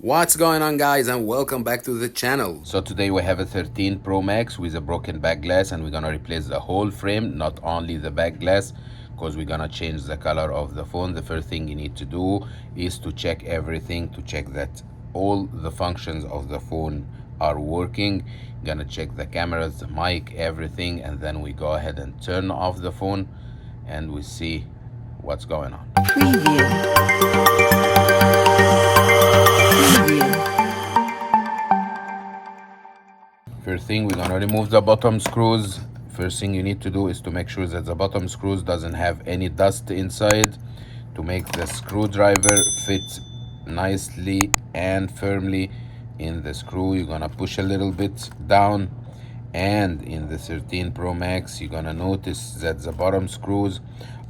What's going on, guys, and welcome back to the channel. So today we have a 13 Pro Max with a broken back glass, and we're gonna replace the whole frame, not only the back glass, because we're gonna change the color of the phone. The first thing you need to do is to check everything, to check that all the functions of the phone are working. You're gonna check the cameras, the mic, everything, and then we go ahead and turn off the phone and we see what's going on. First thing, we're gonna remove the bottom screws. First thing you need to do is to make sure that the bottom screws doesn't have any dust inside, to make the screwdriver fit nicely and firmly in the screw. You're gonna push a little bit down, and in the 13 Pro Max you're gonna notice that the bottom screws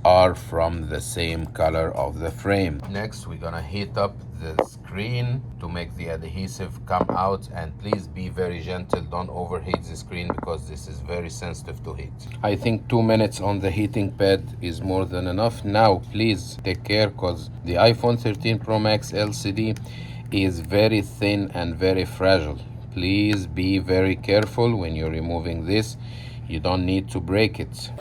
are from the same color of the frame. Next, we're gonna heat up the screen to make the adhesive come out, and please be very gentle, don't overheat the screen because this is very sensitive to heat. I think 2 minutes on the heating pad is more than enough. Now please take care, because the iPhone 13 Pro Max LCD is very thin and very fragile. Please be very careful when you're removing this. You don't need to break it.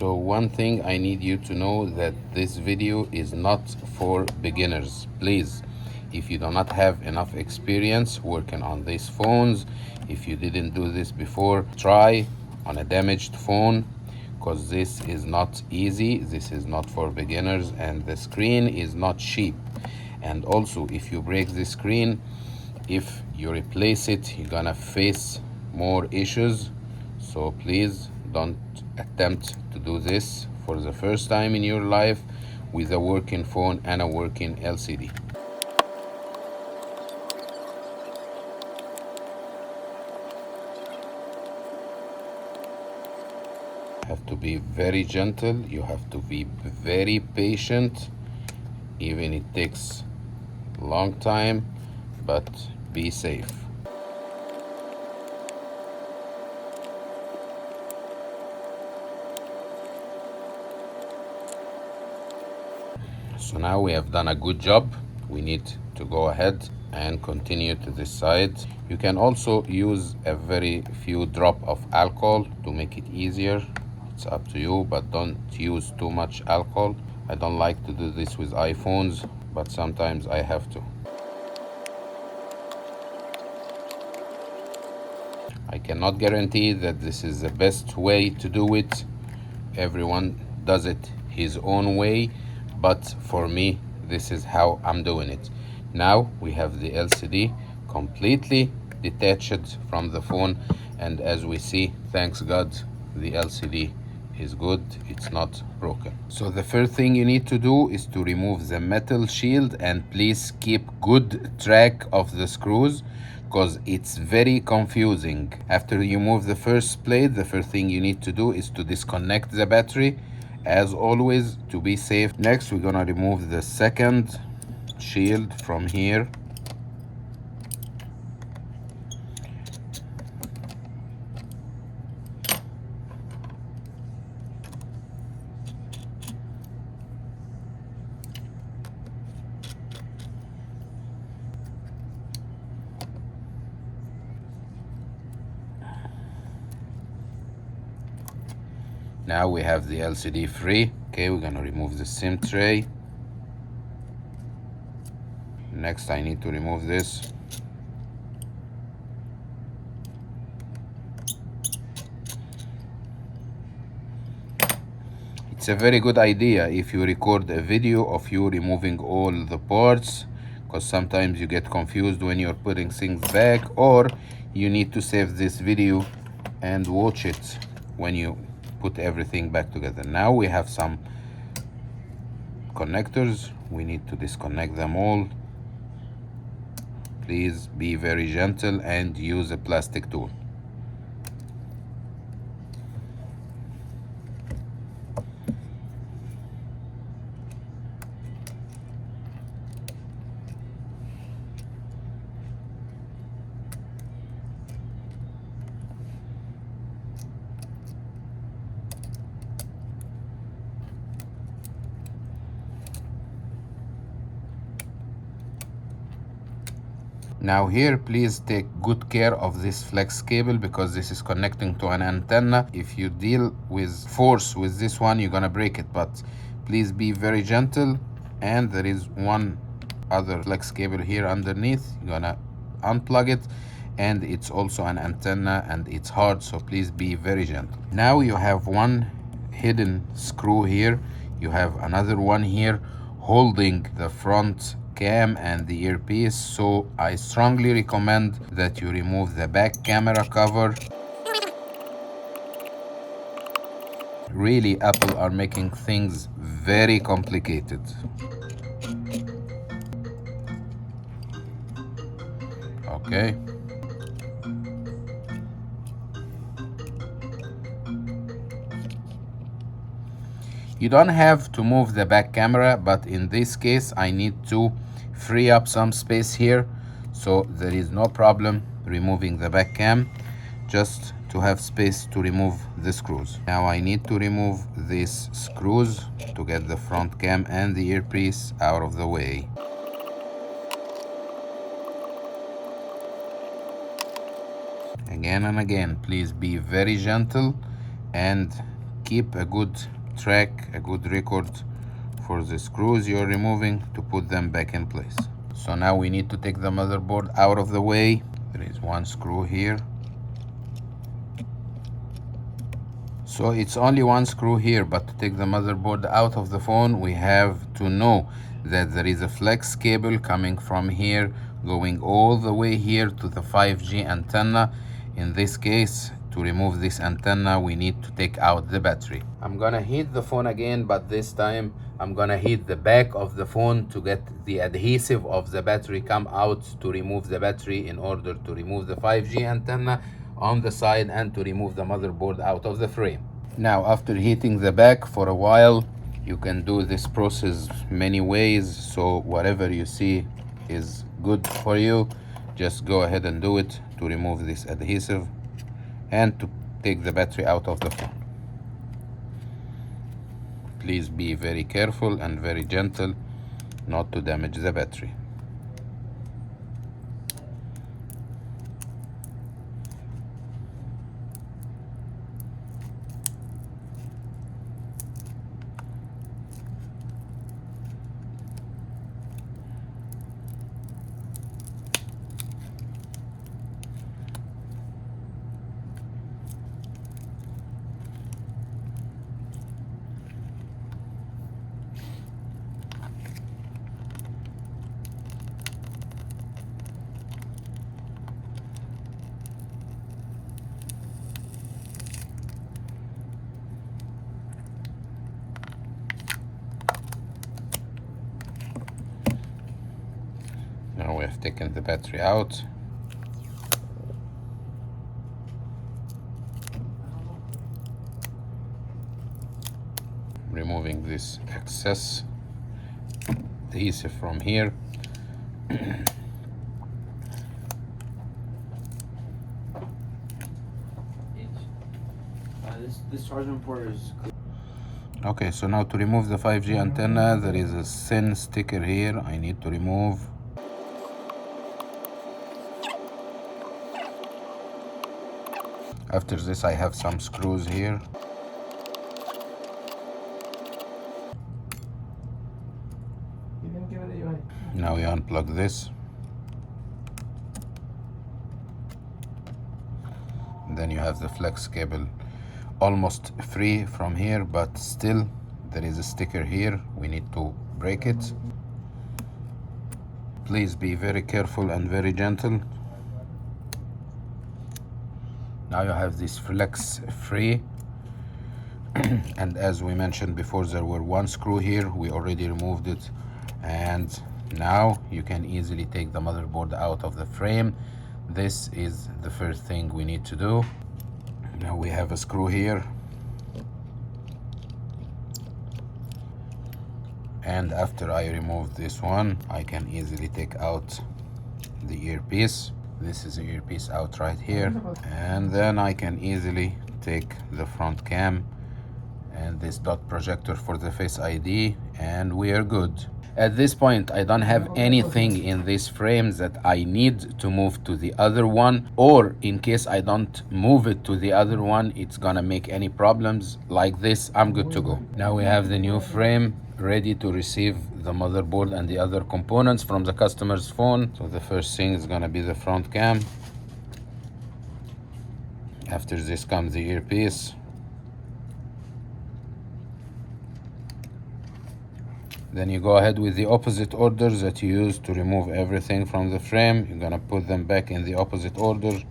So one thing I need you to know, that this video is not for beginners. Please, if you do not have enough experience working on these phones, if you didn't do this before, try on a damaged phone, because this is not easy. This is not for beginners, and the screen is not cheap. And also, if you break the screen, if you replace it, you're gonna face more issues. So please don't attempt to do this for the first time in your life with a working phone and a working LCD. You have to be very gentle, you have to be very patient, even it takes a long time, but be safe. So now we have done a good job. We need to go ahead and continue to this side. You can also use a very few drop of alcohol to make it easier. It's up to you, but don't use too much alcohol. I don't like to do this with iPhones, but sometimes I have to. I cannot guarantee that this is the best way to do it. Everyone does it his own way, but for me, this is how I'm doing it. Now we have the LCD completely detached from the phone, and as we see, thanks God, the LCD is good, it's not broken. So the first thing you need to do is to remove the metal shield, and please keep good track of the screws, because it's very confusing. After you remove the first plate, the first thing you need to do is to disconnect the battery, as always, to be safe. Next, we're gonna remove the second shield from here. Now we have the LCD free. Okay, we're gonna remove the SIM tray. Next, I need to remove this. It's a very good idea if you record a video of you removing all the parts, because sometimes you get confused when you're putting things back, or you need to save this video and watch it when you put everything back together. Now we have some connectors. We need to disconnect them all. Please be very gentle and use a plastic tool. Now here, please take good care of this flex cable because this is connecting to an antenna. If you deal with force with this one, you're gonna break it, but please be very gentle. And there is one other flex cable here underneath. You're gonna unplug it, and it's also an antenna and it's hard, so please be very gentle. Now you have one hidden screw here. You have another one here holding the front cam and the earpiece, so I strongly recommend that you remove the back camera cover. Really, Apple are making things very complicated. Okay. You don't have to move the back camera, but in this case I need to free up some space here, so there is no problem removing the back cam, just to have space to remove the screws. Now I need to remove these screws to get the front cam and the earpiece out of the way. Again and again, please be very gentle and keep a good track, a good record for the screws you're removing to put them back in place. So now we need to take the motherboard out of the way. There is one screw here. So it's only one screw here, but to take the motherboard out of the phone, we have to know that there is a flex cable coming from here, going all the way here to the 5G antenna. In this case, to remove this antenna, we need to take out the battery. I'm gonna heat the phone again, but this time I'm gonna heat the back of the phone to get the adhesive of the battery come out, to remove the battery in order to remove the 5G antenna on the side and to remove the motherboard out of the frame. Now, after heating the back for a while, you can do this process many ways, so whatever you see is good for you, just go ahead and do it to remove this adhesive and to take the battery out of the phone. Please be very careful and very gentle not to damage the battery. Now we have taken the battery out. Removing this excess adhesive from here. This charging port is clear. Okay, so now to remove the 5G antenna, there is a thin sticker here I need to remove. After this, I have some screws here. Now we unplug this. Then you have the flex cable almost free from here, but still there is a sticker here. We need to break it. Please be very careful and very gentle. Now you have this flex free. And as we mentioned before, there were one screw here. We already removed it. And now you can easily take the motherboard out of the frame. This is the first thing we need to do. Now we have a screw here. And after I remove this one, I can easily take out the earpiece. This is the earpiece out right here. And then I can easily take the front cam and this dot projector for the Face ID, and we are good. At this point, I don't have anything in this frame that I need to move to the other one, or in case I don't move it to the other one, it's gonna make any problems like this. I'm good to go. Now we have the new frame ready to receive the motherboard and the other components from the customer's phone. So the first thing is gonna be the front cam. After this comes the earpiece. Then you go ahead with the opposite order that you used to remove everything from the frame. You're gonna put them back in the opposite order.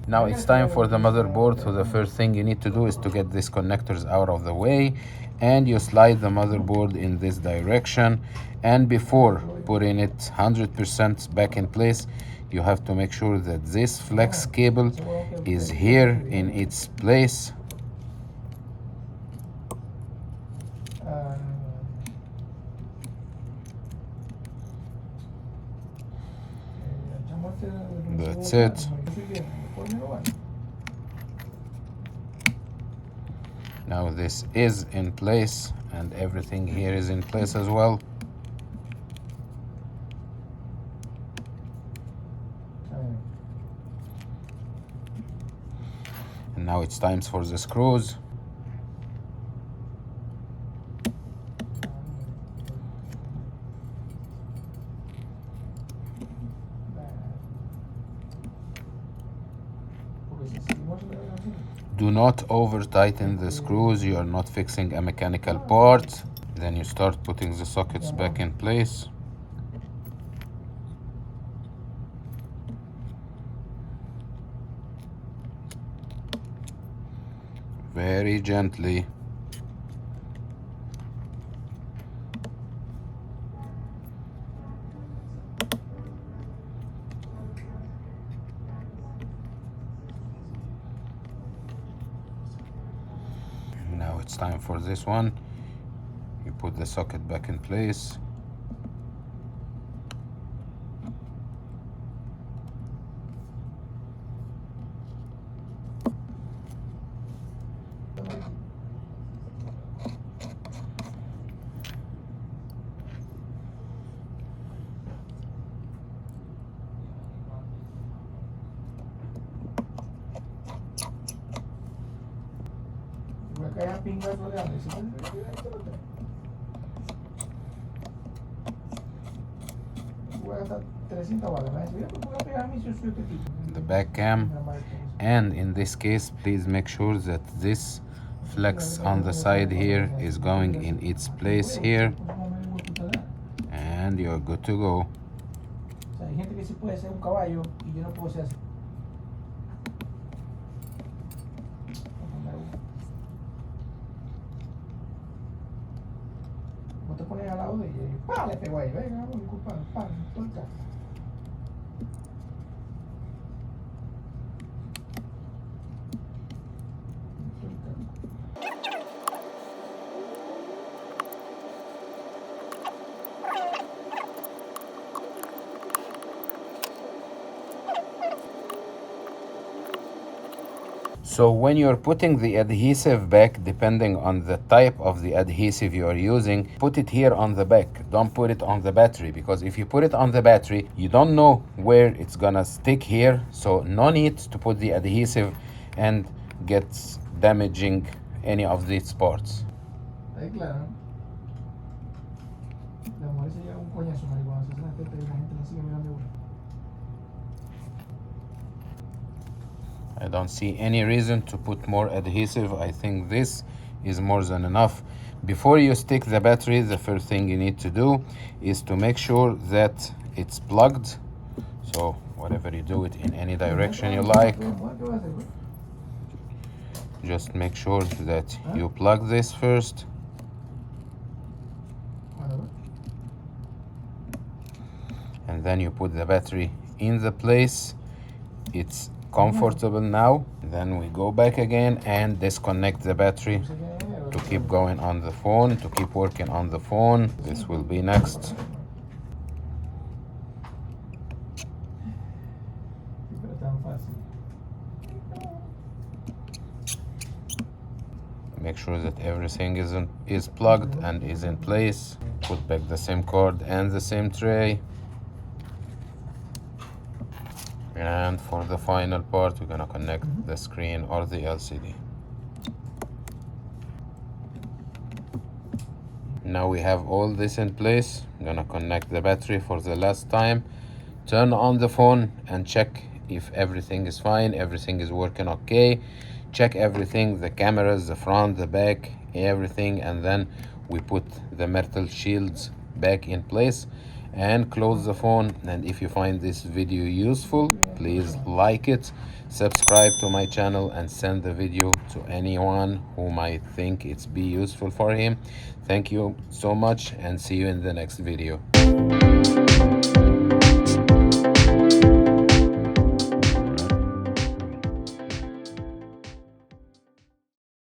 Now it's time for the motherboard. So the first thing you need to do is to get these connectors out of the way, and you slide the motherboard in this direction. And before putting it 100% back in place, you have to make sure that this flex cable is here in its place. That's it. Now this is in place, and everything here is in place as well. And now it's time for the screws. Do not over tighten the screws. You are not fixing a mechanical part. Then you start putting the sockets back in place. Very gently. Now it's time for this one. You put the socket back in place. The back cam, and in this case, please make sure that this flex on the side here is going in its place here, and you're good to go. Te pones al lado de ella y ¡pah! Le pegó ahí, venga, vamos, disculpa, ¡pam! Suelta. So when you're putting the adhesive back, depending on the type of the adhesive you are using, put it here on the back. Don't put it on the battery, because if you put it on the battery, you don't know where it's gonna stick here. So no need to put the adhesive and get damaging any of these parts. Ahí claro. La mujer se lleva un coñazo marihuana, se la teta y la gente la sigue mirando igual. I don't see any reason to put more adhesive. I think this is more than enough. Before you stick the battery, the first thing you need to do is to make sure that it's plugged. So whatever you do it in any direction you like, just make sure that you plug this first. And then you put the battery in the place. It's comfortable now. Then we go back again and disconnect the battery to keep going on the phone, to keep working on the phone. This will be next. Make sure that everything is plugged and is in place. Put back the SIM card and the SIM tray. And for the final part, we're gonna connect the screen or the LCD. Now we have all this in place. I'm gonna connect the battery for the last time. Turn on the phone and check if everything is fine, everything is working okay. Check everything, the cameras, the front, the back, everything, and then we put the metal shields back in place and close the phone. And if you find this video useful, please like it, subscribe to my channel, and send the video to anyone who might think it's be useful for him. Thank you so much, and see you in the next video.